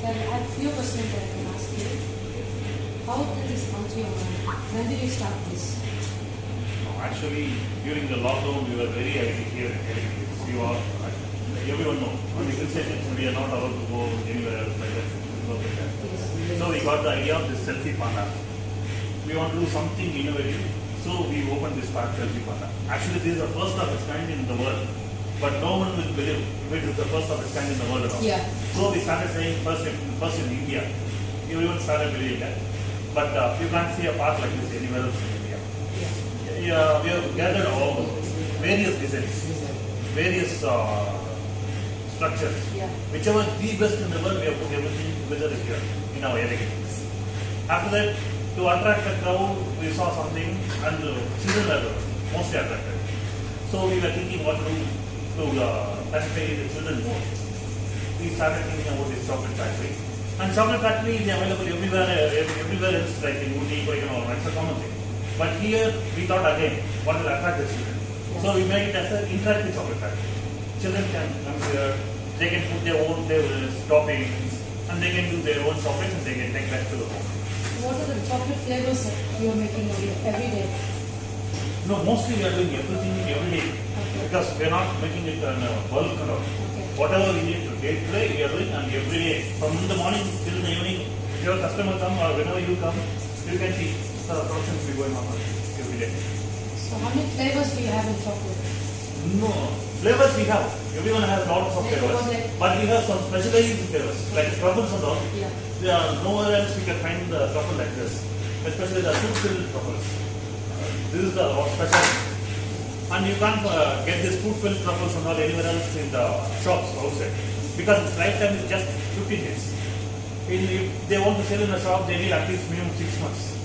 So I have a few questions that I can ask you. How did this come to your mind? When did you start this? Actually, during the lockdown, we were very active here in Yelagiri. You are, everyone knows. On the hill stations, we are not allowed to go anywhere else like that. Yes. So we got the idea of this Selfie Panda. We want to do something innovative, so we opened this park, Selfie Panda. Actually, this is the first of its kind in the world, but no one will believe it is the first of its kind in the world at all. Yeah. So we started saying first in India. Everyone started believing that. But you can't see a park like this anywhere else in India. Yeah, we have gathered all various designs, various structures. Yeah. Whichever the best in the world, we have put everything together here in our Yelagiri. After that, to attract the crowd, we saw something, and children are mostly attracted. So we were thinking what to do to satisfy the children more. We started thinking about this chocolate factory. And chocolate factory is available everywhere else, like in Uti, it's a common thing. But here we thought again, what will attract the children? Yeah. So we made it as an interactive chocolate factory. Children can come here, they can put their own flavors, toppings, and they can do their own chocolates and they can take back to the home. What are the chocolate flavors that you are making every day? No, mostly we are doing everything every day. Okay. Because we are not making it in a bulk and all. Okay. Whatever we need to day to day, we are doing, and every day, from the morning till the evening, if your customer come or whenever you come, you can see the productions be going on every day. So how many flavors do you have in chocolate? No, flavors we have. Everyone has lots of flavors. But we have some specialized flavors, like truffles and all. Yeah. There are nowhere else we can find the truffle like this. Especially the fruit-filled truffles. This is the special. And you can't get these fruit-filled truffles and all anywhere else in the shops outside. Because its lifetime is just 15 days. If they want to sell in a shop, they need at least minimum 6 months.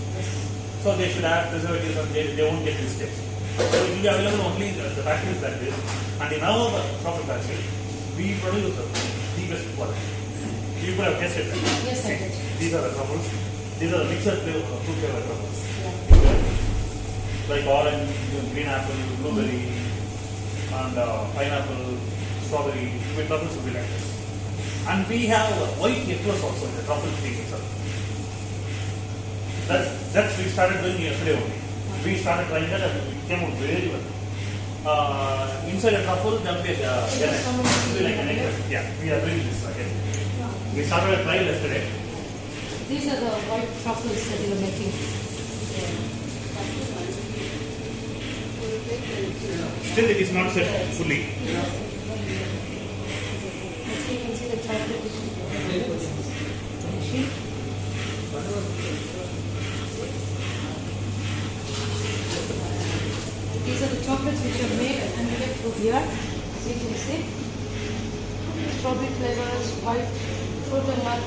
So they should have preservatives and they won't get this taste. So it will be available only in the factories like this. And in our chocolate factory, we produce the best quality. You could have guessed it. Yes, I did. These are the truffles. These are the mixed fruit flavor truffles. Yeah. Like orange, green apple, blueberry, and pineapple, strawberry. With truffles will be like this. And we have white necklace also in the truffle thing itself. That's we started doing yesterday only. We started trying that and it came out very well. Inside a truffle, there will be like a necklace. Yeah, we are doing this again. We started a trial yesterday. These are the white truffles that you are making. Still, it is not set fully. So you can see the chocolate machine. These are the chocolates which are made and we get through here. As you can see, strawberry flavors, white, fruit and nut.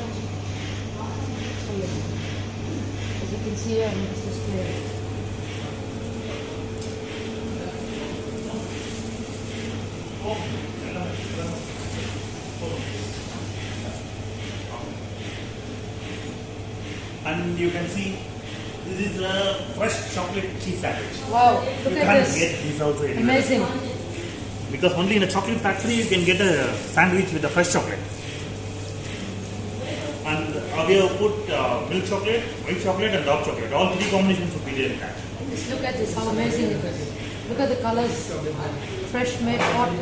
So yeah, as you can see here, it's displayed. And you can see this is a fresh chocolate cheese sandwich. Wow, You look at can't this. get this also anywhere. Amazing. Because only in a chocolate factory you can get a sandwich with a fresh chocolate. And we have put milk chocolate, white chocolate and dark chocolate. All three combinations would be there in that. Just look at this, how amazing it is. Look at the colors. Fresh made hot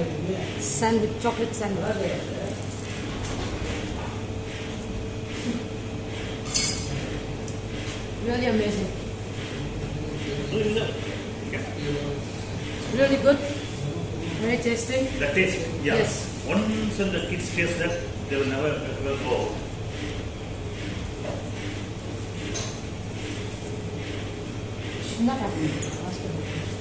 sandwich, chocolate sandwich. Really amazing. So this is it. Okay. Really good. Very tasty. The taste, yeah. Yes. Once when the kids taste that, they will never go out. Should not have.